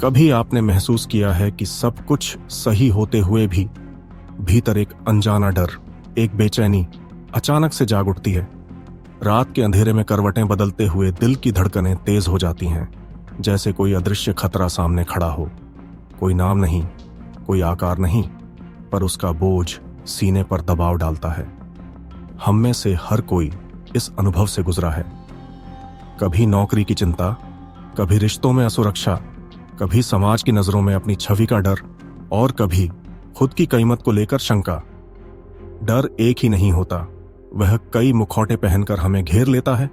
कभी आपने महसूस किया है कि सब कुछ सही होते हुए भी भीतर एक अनजाना डर, एक बेचैनी अचानक से जाग उठती है। रात के अंधेरे में करवटें बदलते हुए दिल की धड़कनें तेज हो जाती हैं, जैसे कोई अदृश्य खतरा सामने खड़ा हो। कोई नाम नहीं, कोई आकार नहीं, पर उसका बोझ सीने पर दबाव डालता है। हम में से हर कोई इस अनुभव से गुजरा है। कभी नौकरी की चिंता, कभी रिश्तों में असुरक्षा, कभी समाज की नजरों में अपनी छवि का डर, और कभी खुद की कीमत को लेकर शंका। डर एक ही नहीं होता, वह कई मुखौटे पहनकर हमें घेर लेता है।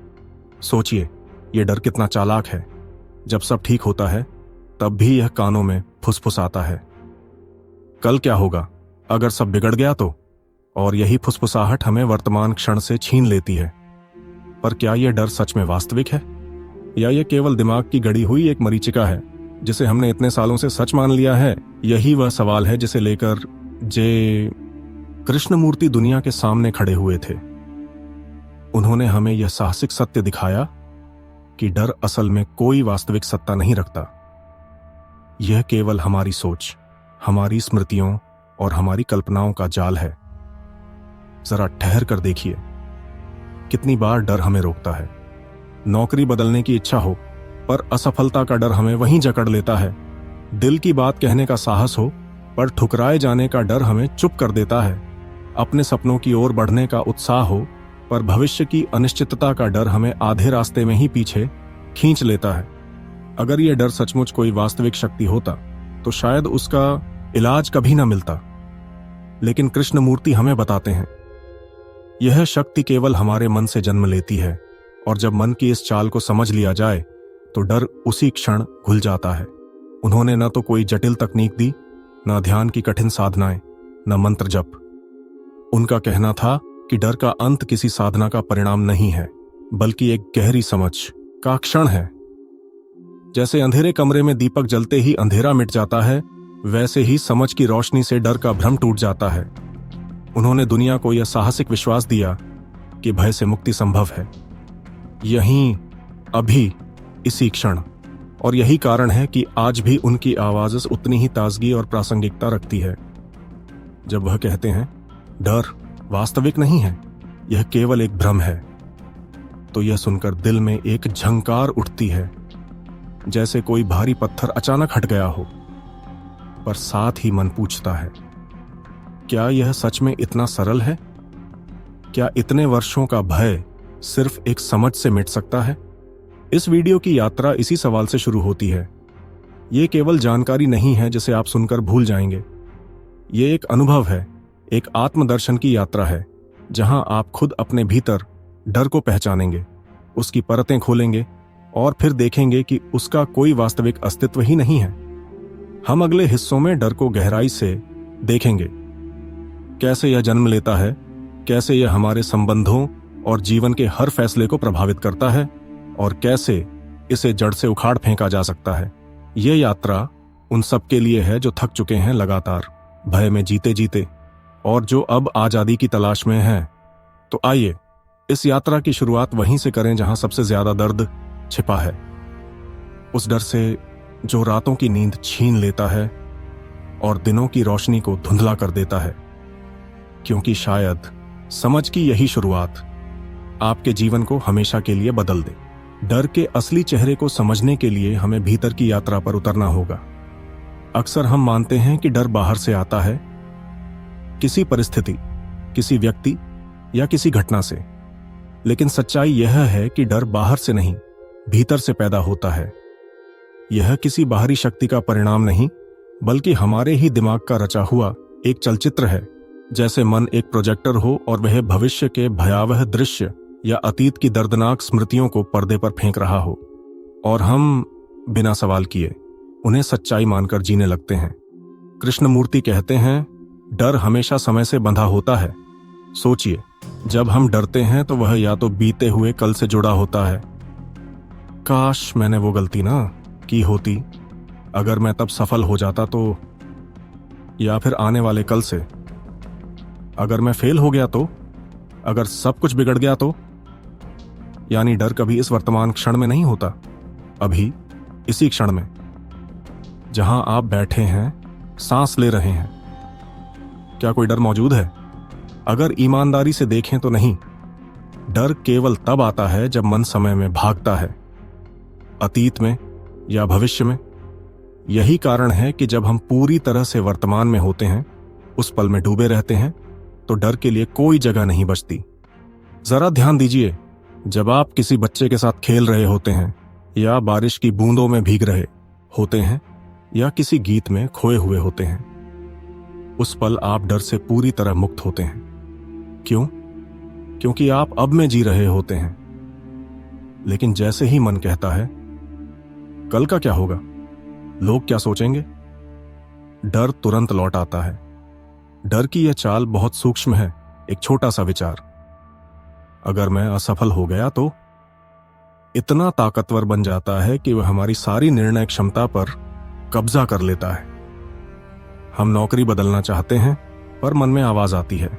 सोचिए, यह डर कितना चालाक है। जब सब ठीक होता है तब भी यह कानों में फुसफुसाता है, कल क्या होगा अगर सब बिगड़ गया तो। और यही फुसफुसाहट हमें वर्तमान क्षण से छीन लेती है। पर क्या यह डर सच में वास्तविक है, या यह केवल दिमाग की गढ़ी हुई एक मरीचिका है जिसे हमने इतने सालों से सच मान लिया है? यही वह सवाल है जिसे लेकर कृष्णमूर्ति दुनिया के सामने खड़े हुए थे। उन्होंने हमें यह साहसिक सत्य दिखाया कि डर असल में कोई वास्तविक सत्ता नहीं रखता। यह केवल हमारी सोच, हमारी स्मृतियों और हमारी कल्पनाओं का जाल है। जरा ठहर कर देखिए, कितनी बार डर हमें रोकता है। नौकरी बदलने की इच्छा हो, पर असफलता का डर हमें वहीं जकड़ लेता है। दिल की बात कहने का साहस हो, पर ठुकराए जाने का डर हमें चुप कर देता है। अपने सपनों की ओर बढ़ने का उत्साह हो, पर भविष्य की अनिश्चितता का डर हमें आधे रास्ते में ही पीछे खींच लेता है। अगर यह डर सचमुच कोई वास्तविक शक्ति होता तो शायद उसका इलाज कभी न मिलता। लेकिन कृष्णमूर्ति हमें बताते हैं, यह शक्ति केवल हमारे मन से जन्म लेती है, और जब मन की इस चाल को समझ लिया जाए तो डर उसी क्षण घुल जाता है। उन्होंने न तो कोई जटिल तकनीक दी, न ध्यान की कठिन साधनाएं, न मंत्र जप। उनका कहना था कि डर का अंत किसी साधना का परिणाम नहीं है, बल्कि एक गहरी समझ का क्षण है। जैसे अंधेरे कमरे में दीपक जलते ही अंधेरा मिट जाता है, वैसे ही समझ की रोशनी से डर का भ्रम टूट जाता है। उन्होंने दुनिया को यह साहसिक विश्वास दिया कि भय से मुक्ति संभव है, यहीं, अभी, इसी क्षण। और यही कारण है कि आज भी उनकी आवाज उतनी ही ताजगी और प्रासंगिकता रखती है। जब वह कहते हैं, डर वास्तविक नहीं है, यह केवल एक भ्रम है, तो यह सुनकर दिल में एक झंकार उठती है, जैसे कोई भारी पत्थर अचानक हट गया हो। पर साथ ही मन पूछता है, क्या यह सच में इतना सरल है? क्या इतने वर्षों का भय सिर्फ एक समझ से मिट सकता है? इस वीडियो की यात्रा इसी सवाल से शुरू होती है। यह केवल जानकारी नहीं है जिसे आप सुनकर भूल जाएंगे। यह एक अनुभव है, एक आत्मदर्शन की यात्रा है, जहां आप खुद अपने भीतर डर को पहचानेंगे, उसकी परतें खोलेंगे और फिर देखेंगे कि उसका कोई वास्तविक अस्तित्व ही नहीं है। हम अगले हिस्सों में डर को गहराई से देखेंगे, कैसे यह जन्म लेता है, कैसे यह हमारे संबंधों और जीवन के हर फैसले को प्रभावित करता है, और कैसे इसे जड़ से उखाड़ फेंका जा सकता है। यह यात्रा उन सब के लिए है जो थक चुके हैं लगातार भय में जीते जीते, और जो अब आजादी की तलाश में हैं। तो आइए इस यात्रा की शुरुआत वहीं से करें जहां सबसे ज्यादा दर्द छिपा है। उस डर से जो रातों की नींद छीन लेता है और दिनों की रोशनी को धुंधला कर देता है। क्योंकि शायद समझ की यही शुरुआत आपके जीवन को हमेशा के लिए बदल दे। डर के असली चेहरे को समझने के लिए हमें भीतर की यात्रा पर उतरना होगा। अक्सर हम मानते हैं कि डर बाहर से आता है, किसी परिस्थिति, किसी व्यक्ति या किसी घटना से। लेकिन सच्चाई यह है कि डर बाहर से नहीं, भीतर से पैदा होता है। यह किसी बाहरी शक्ति का परिणाम नहीं, बल्कि हमारे ही दिमाग का रचा हुआ एक चलचित्र है। जैसे मन एक प्रोजेक्टर हो और वह भविष्य के भयावह दृश्य या अतीत की दर्दनाक स्मृतियों को पर्दे पर फेंक रहा हो, और हम बिना सवाल किए उन्हें सच्चाई मानकर जीने लगते हैं। कृष्णमूर्ति कहते हैं, डर हमेशा समय से बंधा होता है। सोचिए, जब हम डरते हैं तो वह या तो बीते हुए कल से जुड़ा होता है। काश मैंने वो गलती ना की होती, अगर मैं तब सफल हो जाता तो। या फिर आने वाले कल से, अगर मैं फेल हो गया तो, अगर सब कुछ बिगड़ गया तो। यानी डर कभी इस वर्तमान क्षण में नहीं होता, अभी, इसी क्षण में। जहां आप बैठे हैं, सांस ले रहे हैं। क्या कोई डर मौजूद है? अगर ईमानदारी से देखें तो नहीं। डर केवल तब आता है जब मन समय में भागता है, अतीत में या भविष्य में। यही कारण है कि जब हम पूरी तरह से वर्तमान में होते हैं, उस पल में डूबे रहते हैं, तो डर के लिए कोई जगह नहीं बचती। जरा ध्यान दीजिए, जब आप किसी बच्चे के साथ खेल रहे होते हैं, या बारिश की बूंदों में भीग रहे होते हैं, या किसी गीत में खोए हुए होते हैं, उस पल आप डर से पूरी तरह मुक्त होते हैं। क्यों? क्योंकि आप अब में जी रहे होते हैं। लेकिन जैसे ही मन कहता है कल का क्या होगा, लोग क्या सोचेंगे, डर तुरंत लौट आता है। डर की यह चाल बहुत सूक्ष्म है। एक छोटा सा विचार, अगर मैं असफल हो गया तो, इतना ताकतवर बन जाता है कि वह हमारी सारी निर्णय क्षमता पर कब्जा कर लेता है। हम नौकरी बदलना चाहते हैं, पर मन में आवाज आती है,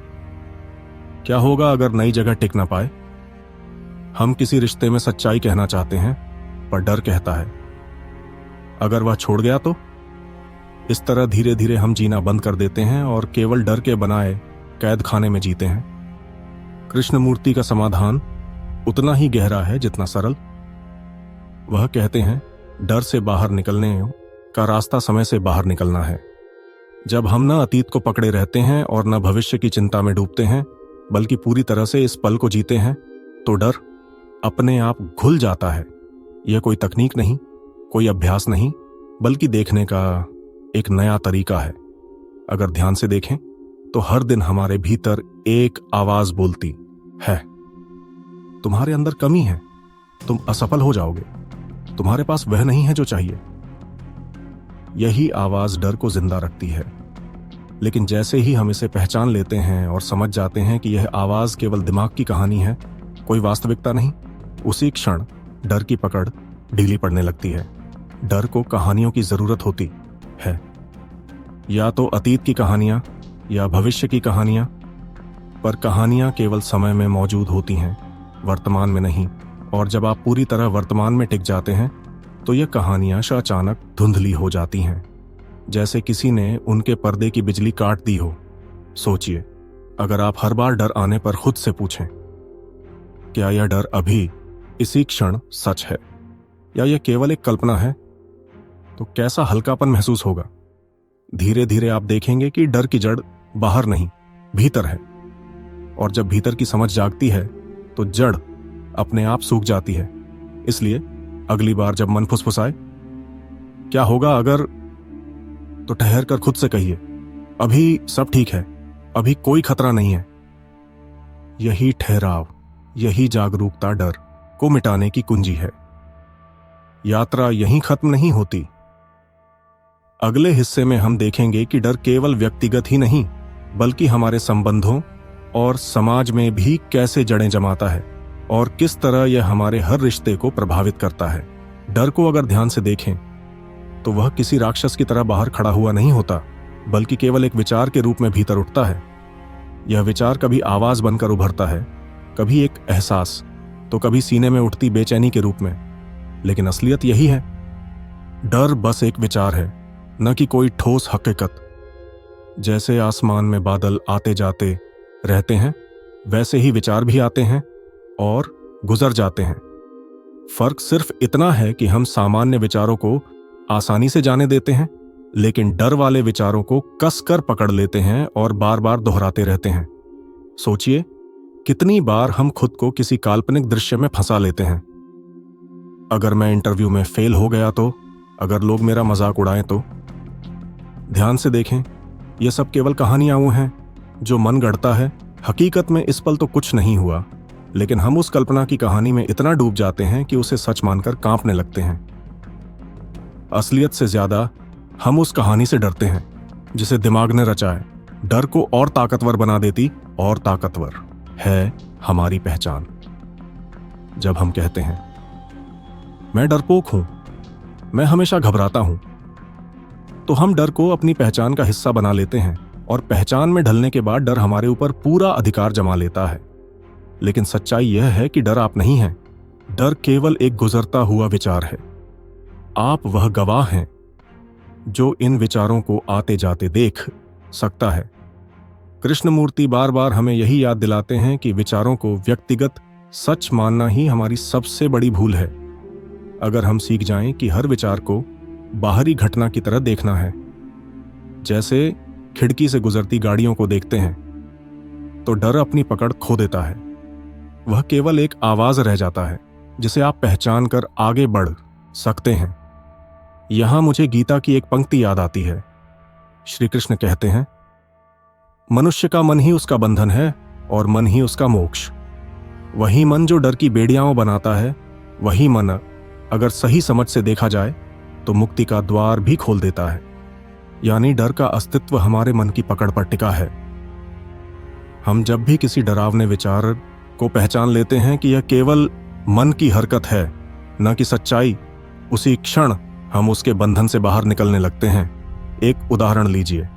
क्या होगा अगर नई जगह टिक ना पाए। हम किसी रिश्ते में सच्चाई कहना चाहते हैं, पर डर कहता है, अगर वह छोड़ गया तो। इस तरह धीरे धीरे हम जीना बंद कर देते हैं और केवल डर के बनाए कैद खाने में जीते हैं। कृष्णमूर्ति का समाधान उतना ही गहरा है जितना सरल। वह कहते हैं, डर से बाहर निकलने का रास्ता समय से बाहर निकलना है। जब हम न अतीत को पकड़े रहते हैं और न भविष्य की चिंता में डूबते हैं, बल्कि पूरी तरह से इस पल को जीते हैं, तो डर अपने आप घुल जाता है। यह कोई तकनीक नहीं, कोई अभ्यास नहीं, बल्कि देखने का एक नया तरीका है। अगर ध्यान से देखें तो हर दिन हमारे भीतर एक आवाज बोलती है, तुम्हारे अंदर कमी है, तुम असफल हो जाओगे, तुम्हारे पास वह नहीं है जो चाहिए। यही आवाज डर को जिंदा रखती है। लेकिन जैसे ही हम इसे पहचान लेते हैं और समझ जाते हैं कि यह आवाज केवल दिमाग की कहानी है, कोई वास्तविकता नहीं, उसी क्षण डर की पकड़ ढीली पड़ने लगती है। डर को कहानियों की जरूरत होती है, या तो अतीत की कहानियां या भविष्य की कहानियां, पर कहानियां केवल समय में मौजूद होती हैं, वर्तमान में नहीं। और जब आप पूरी तरह वर्तमान में टिक जाते हैं, तो ये कहानियां अचानक धुंधली हो जाती हैं, जैसे किसी ने उनके पर्दे की बिजली काट दी हो। सोचिए, अगर आप हर बार डर आने पर खुद से पूछें, क्या यह डर अभी इसी क्षण सच है, या यह केवल एक कल्पना है, तो कैसा हल्कापन महसूस होगा। धीरे धीरे आप देखेंगे कि डर की जड़ बाहर नहीं, भीतर है। और जब भीतर की समझ जागती है, तो जड़ अपने आप सूख जाती है। इसलिए अगली बार जब मन फुसफुसाए, क्या होगा अगर, तो ठहर कर खुद से कहिए, अभी सब ठीक है, अभी कोई खतरा नहीं है। यही ठहराव, यही जागरूकता डर को मिटाने की कुंजी है। यात्रा यहीं खत्म नहीं होती। अगले हिस्से में हम देखेंगे कि डर केवल व्यक्तिगत ही नहीं, बल्कि हमारे संबंधों और समाज में भी कैसे जड़ें जमाता है, और किस तरह यह हमारे हर रिश्ते को प्रभावित करता है। डर को अगर ध्यान से देखें, तो वह किसी राक्षस की तरह बाहर खड़ा हुआ नहीं होता, बल्कि केवल एक विचार के रूप में भीतर उठता है। यह विचार कभी आवाज बनकर उभरता है, कभी एक एहसास, तो कभी सीने में उठती बेचैनी के रूप में। लेकिन असलियत यही है, डर बस एक विचार है, न कि कोई ठोस हकीकत। जैसे आसमान में बादल आते जाते रहते हैं, वैसे ही विचार भी आते हैं और गुजर जाते हैं। फर्क सिर्फ इतना है कि हम सामान्य विचारों को आसानी से जाने देते हैं, लेकिन डर वाले विचारों को कसकर पकड़ लेते हैं और बार बार दोहराते रहते हैं। सोचिए, कितनी बार हम खुद को किसी काल्पनिक दृश्य में फंसा लेते हैं। अगर मैं इंटरव्यू में फेल हो गया तो, अगर लोग मेरा मजाक उड़ाएं तो। ध्यान से देखें, यह सब केवल कहानियां हैं जो मन गढ़ता है। हकीकत में इस पल तो कुछ नहीं हुआ, लेकिन हम उस कल्पना की कहानी में इतना डूब जाते हैं कि उसे सच मानकर कांपने लगते हैं। असलियत से ज्यादा हम उस कहानी से डरते हैं जिसे दिमाग ने रचा है। डर को और ताकतवर बना देती और ताकतवर है हमारी पहचान। जब हम कहते हैं, मैं डरपोक हूं, मैं हमेशा घबराता हूं, तो हम डर को अपनी पहचान का हिस्सा बना लेते हैं, और पहचान में ढलने के बाद डर हमारे ऊपर पूरा अधिकार जमा लेता है। लेकिन सच्चाई यह है कि डर आप नहीं हैं। डर केवल एक गुजरता हुआ विचार है। आप वह गवाह हैं जो इन विचारों को आते जाते देख सकता है। कृष्णमूर्ति बार बार हमें यही याद दिलाते हैं कि विचारों को व्यक्तिगत सच मानना ही हमारी सबसे बड़ी भूल है। अगर हम सीख जाएं कि हर विचार को बाहरी घटना की तरह देखना है, जैसे खिड़की से गुजरती गाड़ियों को देखते हैं, तो डर अपनी पकड़ खो देता है। वह केवल एक आवाज रह जाता है जिसे आप पहचान कर आगे बढ़ सकते हैं। यहां मुझे गीता की एक पंक्ति याद आती है। श्री कृष्ण कहते हैं, मनुष्य का मन ही उसका बंधन है और मन ही उसका मोक्ष। वही मन जो डर की बेड़ियां बनाता है, वही मन अगर सही समझ से देखा जाए तो मुक्ति का द्वार भी खोल देता है। यानी डर का अस्तित्व हमारे मन की पकड़ पर टिका है। हम जब भी किसी डरावने विचार को पहचान लेते हैं कि यह केवल मन की हरकत है, न कि सच्चाई, उसी क्षण हम उसके बंधन से बाहर निकलने लगते हैं। एक उदाहरण लीजिए।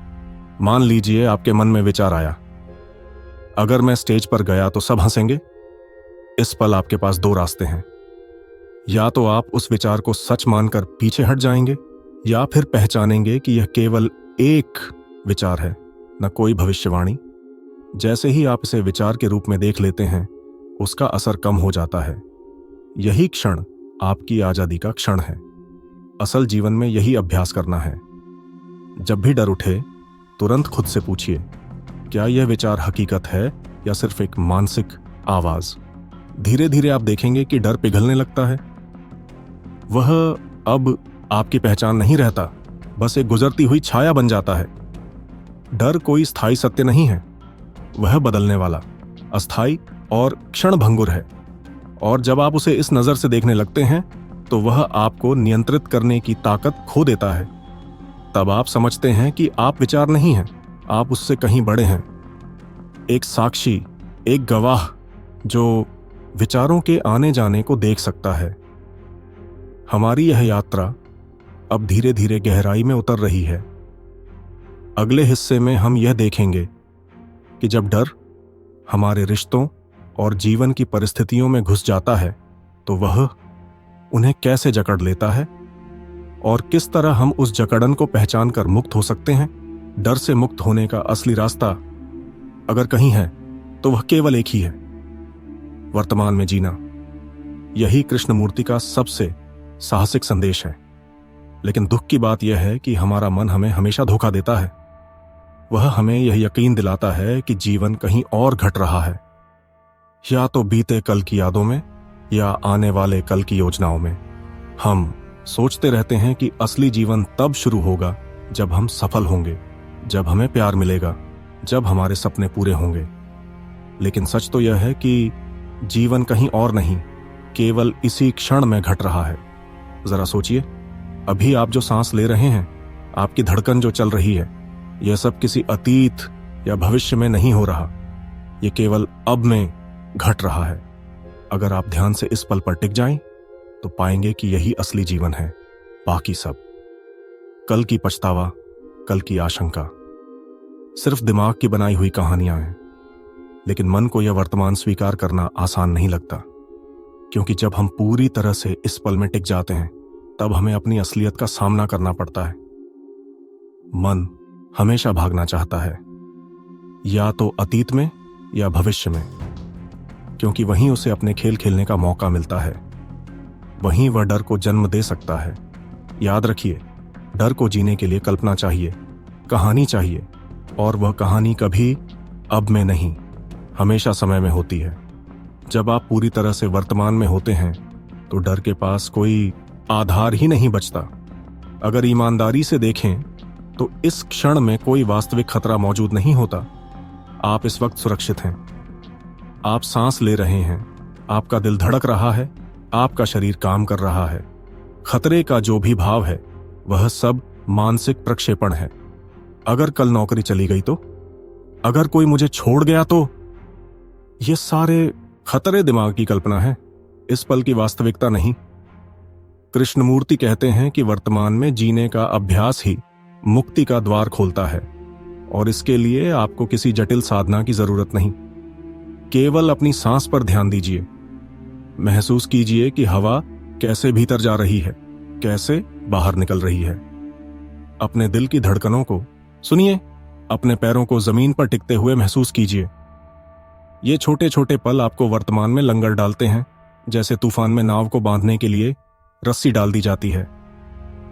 मान लीजिए आपके मन में विचार आया, अगर मैं स्टेज पर गया तो सब हंसेंगे। इस पल आपके पास दो रास्ते हैं। या तो आप उस विचार को सच मानकर पीछे हट जाएंगे, या फिर पहचानेंगे कि यह केवल एक विचार है, न कोई भविष्यवाणी। जैसे ही आप इसे विचार के रूप में देख लेते हैं, उसका असर कम हो जाता है। यही क्षण आपकी आजादी का क्षण है। असल जीवन में यही अभ्यास करना है। जब भी डर उठे, तुरंत खुद से पूछिए, क्या यह विचार हकीकत है या सिर्फ एक मानसिक आवाज? धीरे धीरे आप देखेंगे कि डर पिघलने लगता है। वह अब आपकी पहचान नहीं रहता, बस एक गुजरती हुई छाया बन जाता है। डर कोई स्थायी सत्य नहीं है, वह बदलने वाला, अस्थायी और क्षणभंगुर है। और जब आप उसे इस नजर से देखने लगते हैं तो वह आपको नियंत्रित करने की ताकत खो देता है। तब आप समझते हैं कि आप विचार नहीं हैं, आप उससे कहीं बड़े हैं। एक साक्षी, एक गवाह जो विचारों के आने जाने को देख सकता है। हमारी यह यात्रा अब धीरे धीरे गहराई में उतर रही है। अगले हिस्से में हम यह देखेंगे कि जब डर हमारे रिश्तों और जीवन की परिस्थितियों में घुस जाता है तो वह उन्हें कैसे जकड़ लेता है और किस तरह हम उस जकड़न को पहचान कर मुक्त हो सकते हैं। डर से मुक्त होने का असली रास्ता अगर कहीं है तो वह केवल एक ही है, वर्तमान में जीना। यही कृष्णमूर्ति का सबसे साहसिक संदेश है। लेकिन दुख की बात यह है कि हमारा मन हमें हमेशा धोखा देता है। वह हमें यह यकीन दिलाता है कि जीवन कहीं और घट रहा है, या तो बीते कल की यादों में या आने वाले कल की योजनाओं में। हम सोचते रहते हैं कि असली जीवन तब शुरू होगा जब हम सफल होंगे, जब हमें प्यार मिलेगा, जब हमारे सपने पूरे होंगे। लेकिन सच तो यह है कि जीवन कहीं और नहीं, केवल इसी क्षण में घट रहा है। जरा सोचिए, अभी आप जो सांस ले रहे हैं, आपकी धड़कन जो चल रही है, यह सब किसी अतीत या भविष्य में नहीं हो रहा, यह केवल अब में घट रहा है। अगर आप ध्यान से इस पल पर टिक जाएं, तो पाएंगे कि यही असली जीवन है। बाकी सब कल की पछतावा, कल की आशंका, सिर्फ दिमाग की बनाई हुई कहानियां हैं। लेकिन मन को यह वर्तमान स्वीकार करना आसान नहीं लगता, क्योंकि जब हम पूरी तरह से इस पल में टिक जाते हैं, तब हमें अपनी असलियत का सामना करना पड़ता है। मन हमेशा भागना चाहता है, या तो अतीत में या भविष्य में, क्योंकि वहीं उसे अपने खेल खेलने का मौका मिलता है। वहीं वह डर को जन्म दे सकता है। याद रखिए, डर को जीने के लिए कल्पना चाहिए, कहानी चाहिए, और वह कहानी कभी अब में नहीं, हमेशा समय में होती है। जब आप पूरी तरह से वर्तमान में होते हैं तो डर के पास कोई आधार ही नहीं बचता। अगर ईमानदारी से देखें तो इस क्षण में कोई वास्तविक खतरा मौजूद नहीं होता। आप इस वक्त सुरक्षित हैं, आप सांस ले रहे हैं, आपका दिल धड़क रहा है, आपका शरीर काम कर रहा है। खतरे का जो भी भाव है वह सब मानसिक प्रक्षेपण है। अगर कल नौकरी चली गई तो, अगर कोई मुझे छोड़ गया तो, ये सारे खतरे दिमाग की कल्पना है, इस पल की वास्तविकता नहीं। कृष्णमूर्ति कहते हैं कि वर्तमान में जीने का अभ्यास ही मुक्ति का द्वार खोलता है, और इसके लिए आपको किसी जटिल साधना की जरूरत नहीं। केवल अपनी सांस पर ध्यान दीजिए। महसूस कीजिए कि हवा कैसे भीतर जा रही है, कैसे बाहर निकल रही है। अपने दिल की धड़कनों को सुनिए, अपने पैरों को जमीन पर टिकते हुए महसूस कीजिए। ये छोटे छोटे पल आपको वर्तमान में लंगर डालते हैं, जैसे तूफान में नाव को बांधने के लिए रस्सी डाल दी जाती है।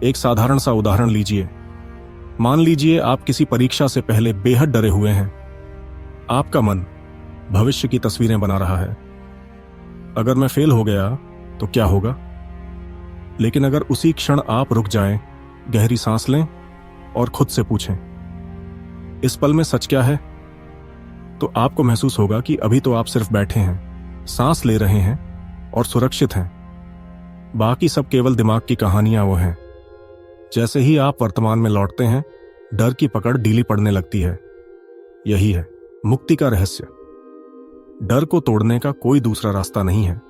एक साधारण सा उदाहरण लीजिए। मान लीजिए आप किसी परीक्षा से पहले बेहद डरे हुए हैं। आपका मन भविष्य की तस्वीरें बना रहा है। अगर मैं फेल हो गया तो क्या होगा? लेकिन अगर उसी क्षण आप रुक जाएं, गहरी सांस लें और खुद से पूछें, इस पल में सच क्या है, तो आपको महसूस होगा कि अभी तो आप सिर्फ बैठे हैं, सांस ले रहे हैं और सुरक्षित हैं। बाकी सब केवल दिमाग की कहानियां वो हैं। जैसे ही आप वर्तमान में लौटते हैं, डर की पकड़ ढीली पड़ने लगती है। यही है मुक्ति का रहस्य। डर को तोड़ने का कोई दूसरा रास्ता नहीं है।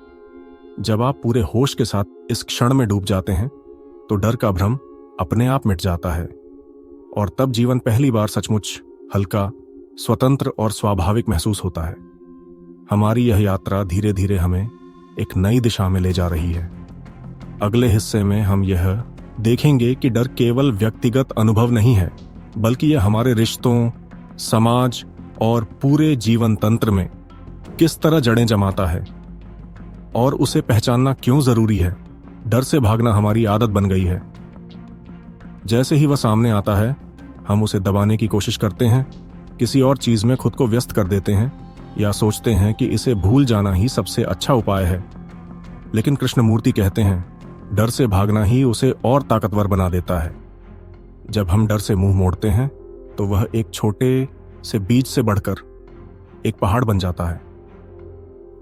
जब आप पूरे होश के साथ इस क्षण में डूब जाते हैं, तो डर का भ्रम अपने आप मिट जाता है और तब जीवन पहली बार सचमुच हल्का, स्वतंत्र और स्वाभाविक महसूस होता है। हमारी यह यात्रा धीरे धीरे हमें एक नई दिशा में ले जा रही है। अगले हिस्से में हम यह देखेंगे कि डर केवल व्यक्तिगत अनुभव नहीं है, बल्कि यह हमारे रिश्तों, समाज और पूरे जीवन तंत्र में किस तरह जड़ें जमाता है और उसे पहचानना क्यों जरूरी है। डर से भागना हमारी आदत बन गई है। जैसे ही वह सामने आता है, हम उसे दबाने की कोशिश करते हैं, किसी और चीज में खुद को व्यस्त कर देते हैं या सोचते हैं कि इसे भूल जाना ही सबसे अच्छा उपाय है। लेकिन कृष्णमूर्ति कहते हैं, डर से भागना ही उसे और ताकतवर बना देता है। जब हम डर से मुंह मोड़ते हैं, तो वह एक छोटे से बीज से बढ़कर एक पहाड़ बन जाता है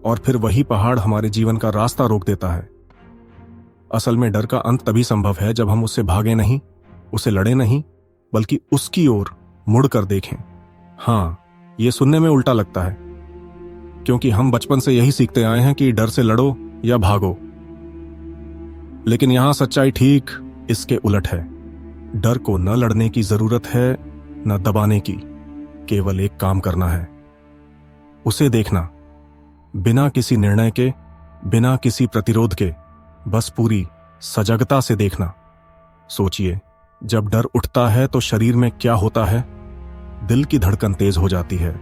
और फिर वही पहाड़ हमारे जीवन का रास्ता रोक देता है। असल में डर का अंत तभी संभव है जब हम उससे भागे नहीं, उसे लड़े नहीं, बल्कि उसकी ओर मुड़कर देखें। हाँ, ये सुनने में उल्टा लगता है, क्योंकि हम बचपन से यही सीखते आए हैं कि डर से लड़ो या भागो। लेकिन यहां सच्चाई ठीक इसके उलट है। डर को न लड़ने की जरूरत है, न दबाने की। केवल एक काम करना है, उसे देखना, बिना किसी निर्णय के, बिना किसी प्रतिरोध के, बस पूरी सजगता से देखना। सोचिए, जब डर उठता है तो शरीर में क्या होता है? दिल की धड़कन तेज हो जाती है,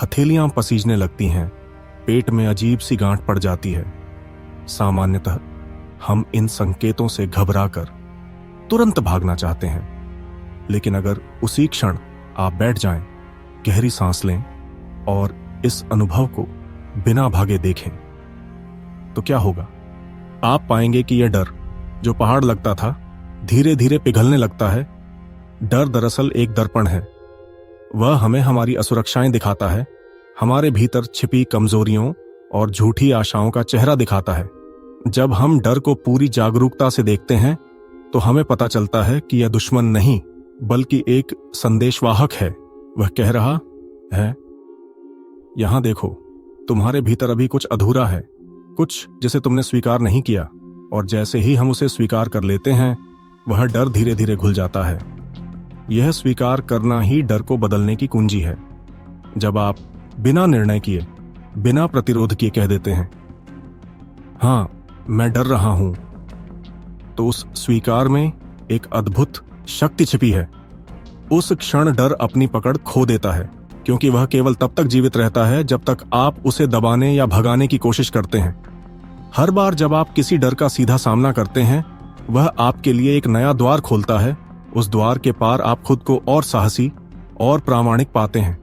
हथेलियां पसीजने लगती हैं, पेट में अजीब सी गांठ पड़ जाती है। सामान्यतः हम इन संकेतों से घबराकर तुरंत भागना चाहते हैं। लेकिन अगर उसी क्षण आप बैठ जाएं, गहरी सांस लें और इस अनुभव को बिना भागे देखें, तो क्या होगा? आप पाएंगे कि यह डर जो पहाड़ लगता था, धीरे धीरे पिघलने लगता है। डर दरअसल एक दर्पण है। वह हमें हमारी असुरक्षाएं दिखाता है, हमारे भीतर छिपी कमजोरियों और झूठी आशाओं का चेहरा दिखाता है। जब हम डर को पूरी जागरूकता से देखते हैं, तो हमें पता चलता है कि यह दुश्मन नहीं, बल्कि एक संदेशवाहक है। वह कह रहा है, यहां देखो, तुम्हारे भीतर अभी कुछ अधूरा है, कुछ जिसे तुमने स्वीकार नहीं किया। और जैसे ही हम उसे स्वीकार कर लेते हैं, वह डर धीरे धीरे घुल जाता है। यह स्वीकार करना ही डर को बदलने की कुंजी है। जब आप बिना निर्णय किए, बिना प्रतिरोध किए कह देते हैं, हां, मैं डर रहा हूं, तो उस स्वीकार में एक अद्भुत शक्ति छिपी है। उस क्षण डर अपनी पकड़ खो देता है, क्योंकि वह केवल तब तक जीवित रहता है जब तक आप उसे दबाने या भगाने की कोशिश करते हैं। हर बार जब आप किसी डर का सीधा सामना करते हैं, वह आपके लिए एक नया द्वार खोलता है। उस द्वार के पार आप खुद को और साहसी और प्रामाणिक पाते हैं।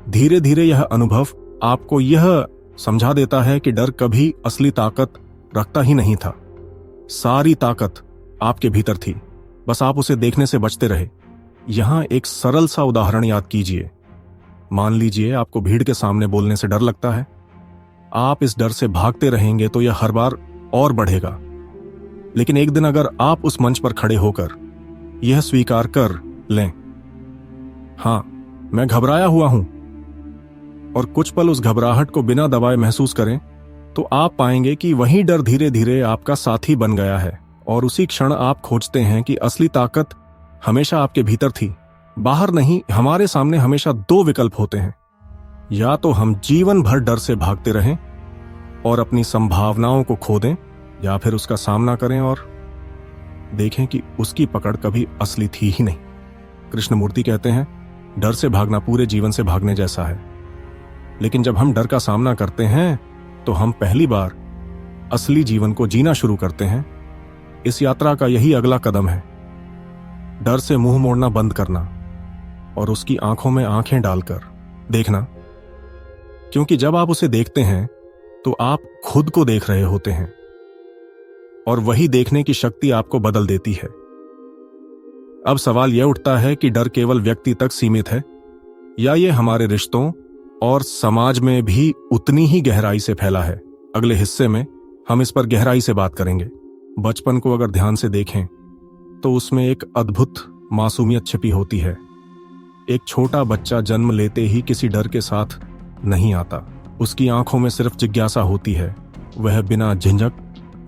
धीरे धीरे यह अनुभव आपको यह समझा देता है कि डर कभी असली ताकत रखता ही नहीं था। सारी ताकत आपके भीतर थी, बस आप उसे देखने से बचते रहे। यहां एक सरल सा उदाहरण याद कीजिए। मान लीजिए आपको भीड़ के सामने बोलने से डर लगता है। आप इस डर से भागते रहेंगे तो यह हर बार और बढ़ेगा। लेकिन एक दिन अगर आप उस मंच पर खड़े होकर यह स्वीकार कर लें, हां, मैं घबराया हुआ हूं, और कुछ पल उस घबराहट को बिना दबाए महसूस करें, तो आप पाएंगे कि वही डर धीरे धीरे आपका साथी बन गया है। और उसी क्षण आप खोजते हैं कि असली ताकत हमेशा आपके भीतर थी, बाहर नहीं। हमारे सामने हमेशा दो विकल्प होते हैं, या तो हम जीवन भर डर से भागते रहें और अपनी संभावनाओं को खो दें, या फिर उसका सामना करें और देखें कि उसकी पकड़ कभी असली थी ही नहीं। कृष्णमूर्ति कहते हैं, डर से भागना पूरे जीवन से भागने जैसा है। लेकिन जब हम डर का सामना करते हैं तो हम पहली बार असली जीवन को जीना शुरू करते हैं। इस यात्रा का यही अगला कदम है, डर से मुंह मोड़ना बंद करना और उसकी आंखों में आंखें डालकर देखना। क्योंकि जब आप उसे देखते हैं तो आप खुद को देख रहे होते हैं और वही देखने की शक्ति आपको बदल देती है। अब सवाल यह उठता है कि डर केवल व्यक्ति तक सीमित है या ये हमारे रिश्तों और समाज में भी उतनी ही गहराई से फैला है। अगले हिस्से में हम इस पर गहराई से बात करेंगे। बचपन को अगर ध्यान से देखें तो उसमें एक अद्भुत मासूमियत छिपी होती है। एक छोटा बच्चा जन्म लेते ही किसी डर के साथ नहीं आता। उसकी आंखों में सिर्फ जिज्ञासा होती है। वह बिना झिझक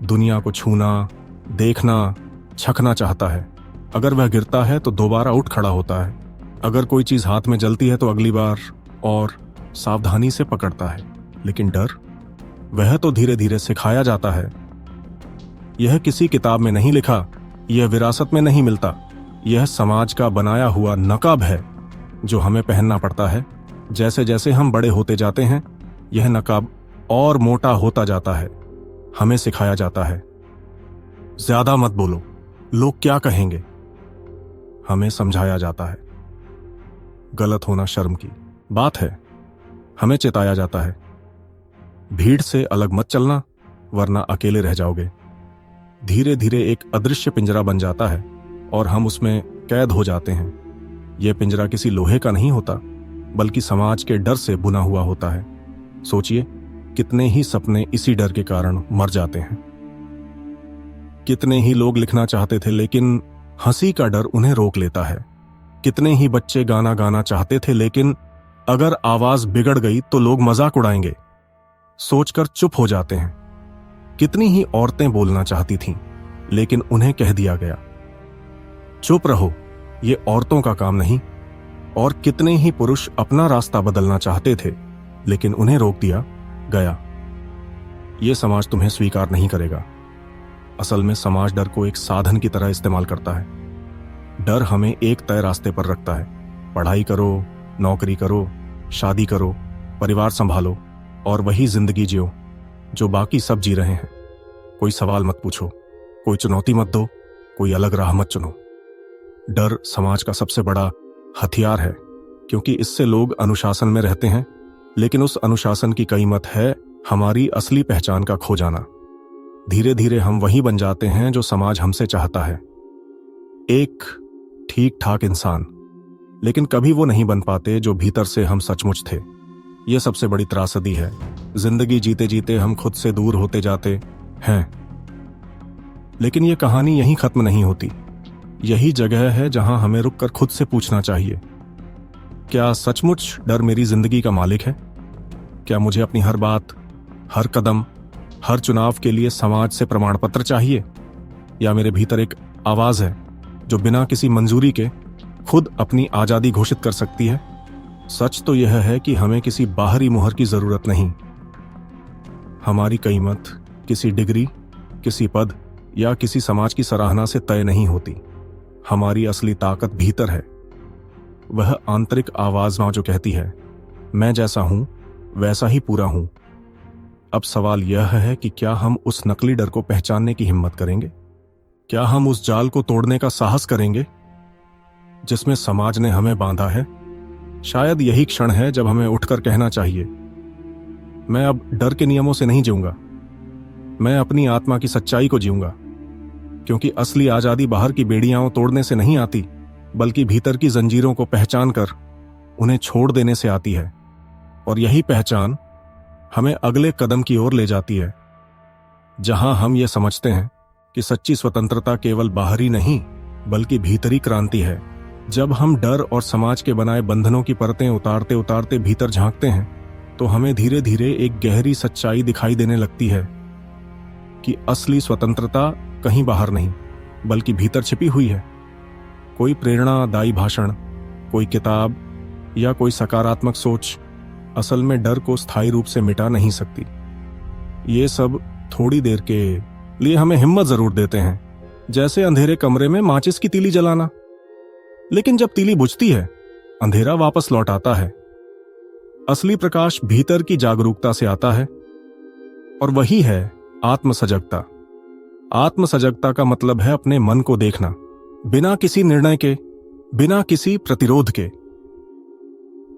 दुनिया को छूना, देखना, छकना चाहता है। अगर वह गिरता है तो दोबारा उठ खड़ा होता है। अगर कोई चीज हाथ में जलती है तो अगली बार और सावधानी से पकड़ता है। लेकिन डर, वह तो धीरे धीरे सिखाया जाता है। यह किसी किताब में नहीं लिखा, यह विरासत में नहीं मिलता। यह समाज का बनाया हुआ नकाब है जो हमें पहनना पड़ता है। जैसे जैसे हम बड़े होते जाते हैं यह नकाब और मोटा होता जाता है। हमें सिखाया जाता है, ज्यादा मत बोलो, लोग क्या कहेंगे। हमें समझाया जाता है, गलत होना शर्म की बात है। हमें चेताया जाता है, भीड़ से अलग मत चलना वरना अकेले रह जाओगे। धीरे धीरे एक अदृश्य पिंजरा बन जाता है और हम उसमें कैद हो जाते हैं। यह पिंजरा किसी लोहे का नहीं होता बल्कि समाज के डर से बुना हुआ होता है। सोचिए, कितने ही सपने इसी डर के कारण मर जाते हैं। कितने ही लोग लिखना चाहते थे लेकिन हंसी का डर उन्हें रोक लेता है। कितने ही बच्चे गाना गाना चाहते थे लेकिन अगर आवाज बिगड़ गई तो लोग मजाक उड़ाएंगे सोचकर चुप हो जाते हैं। कितनी ही औरतें बोलना चाहती थीं लेकिन उन्हें कह दिया गया, चुप रहो, ये औरतों का काम नहीं। और कितने ही पुरुष अपना रास्ता बदलना चाहते थे लेकिन उन्हें रोक दिया गया, ये समाज तुम्हें स्वीकार नहीं करेगा। असल में समाज डर को एक साधन की तरह इस्तेमाल करता है। डर हमें एक तय रास्ते पर रखता है। पढ़ाई करो, नौकरी करो, शादी करो, परिवार संभालो और वही जिंदगी जियो जो बाकी सब जी रहे हैं। कोई सवाल मत पूछो, कोई चुनौती मत दो, कोई अलग राह मत चुनो। डर समाज का सबसे बड़ा हथियार है क्योंकि इससे लोग अनुशासन में रहते हैं, लेकिन उस अनुशासन की कीमत है हमारी असली पहचान का खो जाना। धीरे धीरे हम वही बन जाते हैं जो समाज हमसे चाहता है, एक ठीक ठाक इंसान। लेकिन कभी वो नहीं बन पाते जो भीतर से हम सचमुच थे। यह सबसे बड़ी त्रासदी है। जिंदगी जीते जीते हम खुद से दूर होते जाते हैं। लेकिन यह कहानी यहीं खत्म नहीं होती। यही जगह है जहां हमें रुककर खुद से पूछना चाहिए, क्या सचमुच डर मेरी जिंदगी का मालिक है? क्या मुझे अपनी हर बात, हर कदम, हर चुनाव के लिए समाज से प्रमाण पत्र चाहिए? या मेरे भीतर एक आवाज है जो बिना किसी मंजूरी के खुद अपनी आजादी घोषित कर सकती है? सच तो यह है कि हमें किसी बाहरी मुहर की जरूरत नहीं। हमारी कीमत किसी डिग्री, किसी पद या किसी समाज की सराहना से तय नहीं होती। हमारी असली ताकत भीतर है। वह आंतरिक आवाज जो कहती है, मैं जैसा हूं वैसा ही पूरा हूं। अब सवाल यह है कि क्या हम उस नकली डर को पहचानने की हिम्मत करेंगे? क्या हम उस जाल को तोड़ने का साहस करेंगे जिसमें समाज ने हमें बांधा है? शायद यही क्षण है जब हमें उठकर कहना चाहिए, मैं अब डर के नियमों से नहीं जीऊंगा, मैं अपनी आत्मा की सच्चाई को जीऊंगा। क्योंकि असली आजादी बाहर की बेड़ियां तोड़ने से नहीं आती, बल्कि भीतर की जंजीरों को पहचान कर उन्हें छोड़ देने से आती है। और यही पहचान हमें अगले कदम की ओर ले जाती है, जहां हम ये समझते हैं कि सच्ची स्वतंत्रता केवल बाहरी नहीं बल्कि भीतरी क्रांति है। जब हम डर और समाज के बनाए बंधनों की परतें उतारते उतारते भीतर झांकते हैं तो हमें धीरे धीरे एक गहरी सच्चाई दिखाई देने लगती है कि असली स्वतंत्रता कहीं बाहर नहीं बल्कि भीतर छिपी हुई है। कोई प्रेरणादायी भाषण, कोई किताब या कोई सकारात्मक सोच असल में डर को स्थायी रूप से मिटा नहीं सकती। ये सब थोड़ी देर के लिए हमें हिम्मत जरूर देते हैं, जैसे अंधेरे कमरे में माचिस की तीली जलाना। लेकिन जब तीली बुझती है, अंधेरा वापस लौट आता है। असली प्रकाश भीतर की जागरूकता से आता है, और वही है आत्म सजगता। आत्म सजगता का मतलब है अपने मन को देखना, बिना किसी निर्णय के, बिना किसी प्रतिरोध के।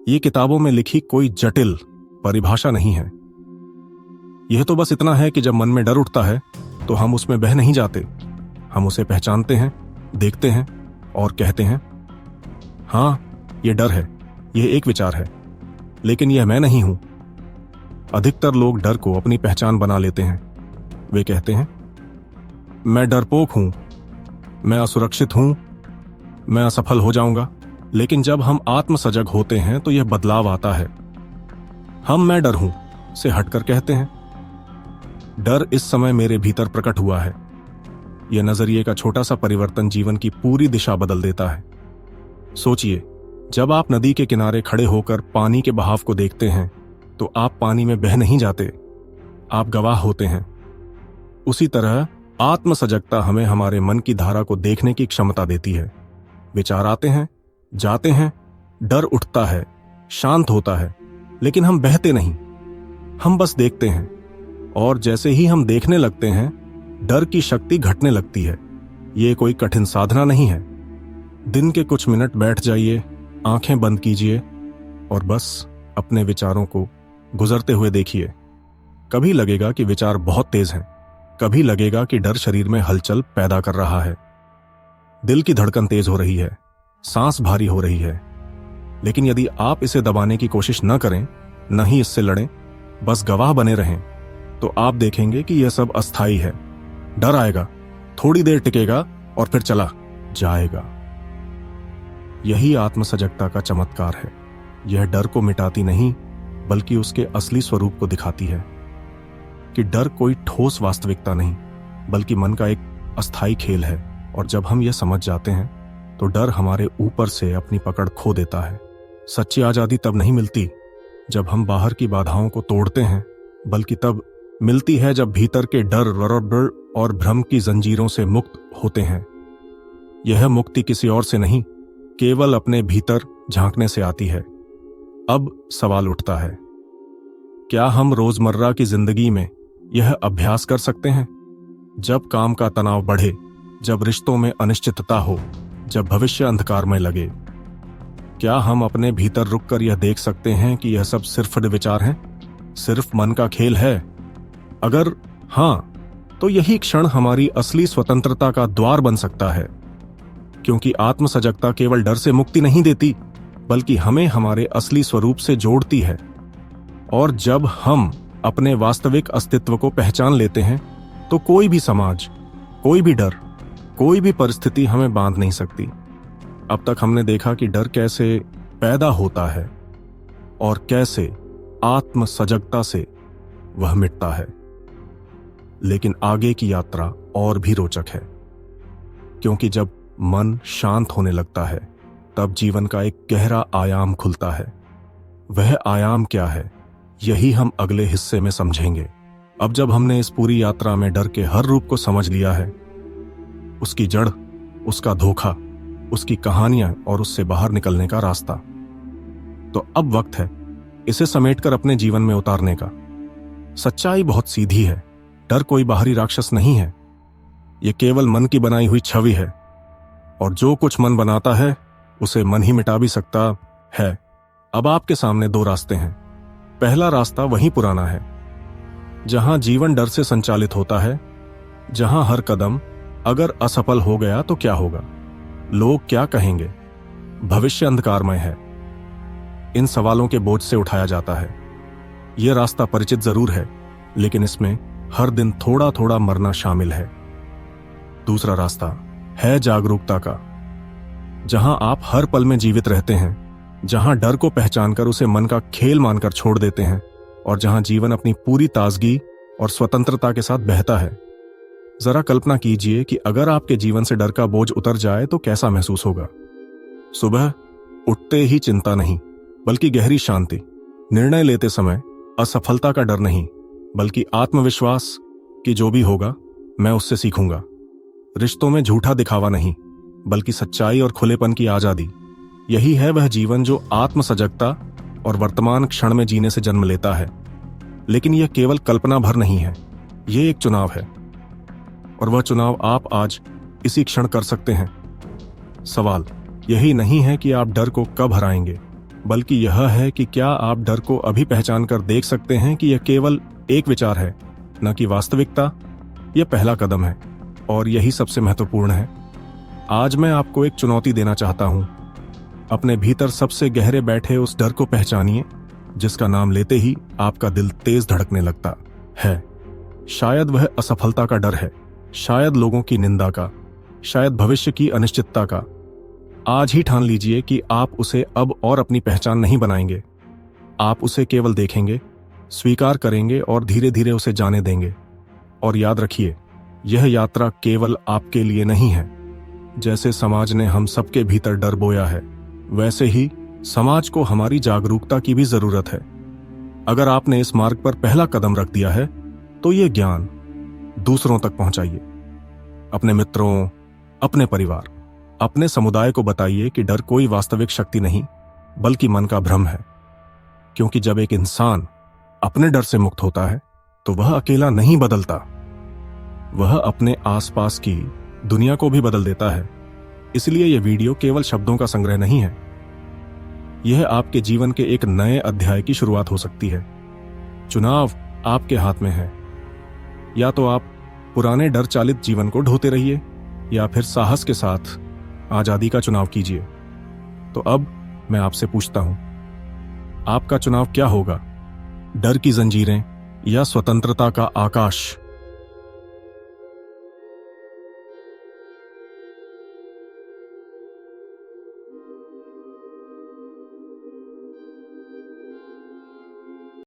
ये किताबों में लिखी कोई जटिल परिभाषा नहीं है। यह तो बस इतना है कि जब मन में डर उठता है तो हम उसमें बह नहीं जाते। हम उसे पहचानते हैं, देखते हैं और कहते हैं, हाँ, यह डर है, यह एक विचार है, लेकिन यह मैं नहीं हूं। अधिकतर लोग डर को अपनी पहचान बना लेते हैं। वे कहते हैं, मैं डरपोक हूं, मैं असुरक्षित हूं, मैं असफल हो जाऊंगा। लेकिन जब हम आत्म सजग होते हैं तो यह बदलाव आता है। हम मैं डर हूं से हटकर कहते हैं, डर इस समय मेरे भीतर प्रकट हुआ है। यह नजरिए का छोटा सा परिवर्तन जीवन की पूरी दिशा बदल देता है। सोचिए, जब आप नदी के किनारे खड़े होकर पानी के बहाव को देखते हैं तो आप पानी में बह नहीं जाते, आप गवाह होते हैं। उसी तरह आत्म सजगता हमें हमारे मन की धारा को देखने की क्षमता देती है। विचार आते हैं, जाते हैं, डर उठता है, शांत होता है, लेकिन हम बहते नहीं, हम बस देखते हैं। और जैसे ही हम देखने लगते हैं, डर की शक्ति घटने लगती है। ये कोई कठिन साधना नहीं है। दिन के कुछ मिनट बैठ जाइए, आंखें बंद कीजिए और बस अपने विचारों को गुजरते हुए देखिए। कभी लगेगा कि विचार बहुत तेज हैं, कभी लगेगा कि डर शरीर में हलचल पैदा कर रहा है। दिल की धड़कन तेज हो रही है, सांस भारी हो रही है। लेकिन यदि आप इसे दबाने की कोशिश न करें, न ही इससे लड़ें, बस गवाह बने रहें, तो आप देखेंगे कि यह सब अस्थायी है। डर आएगा, थोड़ी देर टिकेगा और फिर चला जाएगा। यही आत्म सजगता का चमत्कार है। यह डर को मिटाती नहीं, बल्कि उसके असली स्वरूप को दिखाती है कि डर कोई ठोस वास्तविकता नहीं, बल्कि मन का एक अस्थायी खेल है। और जब हम यह समझ जाते हैं तो डर हमारे ऊपर से अपनी पकड़ खो देता है। सच्ची आजादी तब नहीं मिलती जब हम बाहर की बाधाओं को तोड़ते हैं, बल्कि तब मिलती है जब भीतर के डर और भ्रम की जंजीरों से मुक्त होते हैं। यह मुक्ति किसी और से नहीं, केवल अपने भीतर झांकने से आती है। अब सवाल उठता है, क्या हम रोजमर्रा की जिंदगी में यह अभ्यास कर सकते हैं? जब काम का तनाव बढ़े, जब रिश्तों में अनिश्चितता हो, जब भविष्य अंधकारमय लगे, क्या हम अपने भीतर रुककर यह देख सकते हैं कि यह सब सिर्फ विचार हैं, सिर्फ मन का खेल है? अगर हां, तो यही क्षण हमारी असली स्वतंत्रता का द्वार बन सकता है। क्योंकि आत्म सजगता केवल डर से मुक्ति नहीं देती, बल्कि हमें हमारे असली स्वरूप से जोड़ती है। और जब हम अपने वास्तविक अस्तित्व को पहचान लेते हैं, तो कोई भी समाज, कोई भी डर, कोई भी परिस्थिति हमें बांध नहीं सकती। अब तक हमने देखा कि डर कैसे पैदा होता है और कैसे आत्म सजगता से वह मिटता है। लेकिन आगे की यात्रा और भी रोचक है, क्योंकि जब मन शांत होने लगता है, तब जीवन का एक गहरा आयाम खुलता है। वह आयाम क्या है, यही हम अगले हिस्से में समझेंगे। अब जब हमने इस पूरी यात्रा में डर के हर रूप को समझ लिया है, उसकी जड़, उसका धोखा, उसकी कहानियां और उससे बाहर निकलने का रास्ता, तो अब वक्त है इसे समेटकर अपने जीवन में उतारने का। सच्चाई बहुत सीधी है। डर कोई बाहरी राक्षस नहीं है, यह केवल मन की बनाई हुई छवि है। और जो कुछ मन बनाता है, उसे मन ही मिटा भी सकता है। अब आपके सामने दो रास्ते हैं। पहला रास्ता वही पुराना है, जहां जीवन डर से संचालित होता है, जहां हर कदम अगर असफल हो गया तो क्या होगा, लोग क्या कहेंगे, भविष्य अंधकारमय है, इन सवालों के बोझ से उठाया जाता है। यह रास्ता परिचित जरूर है, लेकिन इसमें हर दिन थोड़ा थोड़ा मरना शामिल है। दूसरा रास्ता है जागरूकता का, जहां आप हर पल में जीवित रहते हैं, जहां डर को पहचानकर उसे मन का खेल मानकर छोड़ देते हैं, और जहां जीवन अपनी पूरी ताजगी और स्वतंत्रता के साथ बहता है। जरा कल्पना कीजिए कि अगर आपके जीवन से डर का बोझ उतर जाए तो कैसा महसूस होगा। सुबह उठते ही चिंता नहीं, बल्कि गहरी शांति। निर्णय लेते समय असफलता का डर नहीं, बल्कि आत्मविश्वास कि जो भी होगा मैं उससे सीखूंगा। रिश्तों में झूठा दिखावा नहीं, बल्कि सच्चाई और खुलेपन की आजादी। यही है वह जीवन जो आत्म सजगता और वर्तमान क्षण में जीने से जन्म लेता है। लेकिन यह केवल कल्पना भर नहीं है, यह एक चुनाव है, और वह चुनाव आप आज इसी क्षण कर सकते हैं। सवाल यही नहीं है कि आप डर को कब हराएंगे, बल्कि यह है कि क्या आप डर को अभी पहचान कर देख सकते हैं कि यह केवल एक विचार है, न कि वास्तविकता। यह पहला कदम है, और यही सबसे महत्वपूर्ण है। आज मैं आपको एक चुनौती देना चाहता हूं। अपने भीतर सबसे गहरे बैठे उस डर को पहचानिए, जिसका नाम लेते ही आपका दिल तेज धड़कने लगता है। शायद वह असफलता का डर है, शायद लोगों की निंदा का, शायद भविष्य की अनिश्चितता का। आज ही ठान लीजिए कि आप उसे अब और अपनी पहचान नहीं बनाएंगे। आप उसे केवल देखेंगे, स्वीकार करेंगे और धीरे धीरे उसे जाने देंगे। और याद रखिए, यह यात्रा केवल आपके लिए नहीं है। जैसे समाज ने हम सबके भीतर डर बोया है, वैसे ही समाज को हमारी जागरूकता की भी जरूरत है। अगर आपने इस मार्ग पर पहला कदम रख दिया है, तो यह ज्ञान दूसरों तक पहुंचाइए। अपने मित्रों, अपने परिवार, अपने समुदाय को बताइए कि डर कोई वास्तविक शक्ति नहीं, बल्कि मन का भ्रम है। क्योंकि जब एक इंसान अपने डर से मुक्त होता है, तो वह अकेला नहीं बदलता, वह अपने आसपास की दुनिया को भी बदल देता है। इसलिए यह वीडियो केवल शब्दों का संग्रह नहीं है, यह आपके जीवन के एक नए अध्याय की शुरुआत हो सकती है। चुनाव आपके हाथ में है। या तो आप पुराने डर चालित जीवन को ढोते रहिए, या फिर साहस के साथ आजादी का चुनाव कीजिए। तो अब मैं आपसे पूछता हूं, आपका चुनाव क्या होगा? डर की जंजीरें या स्वतंत्रता का आकाश?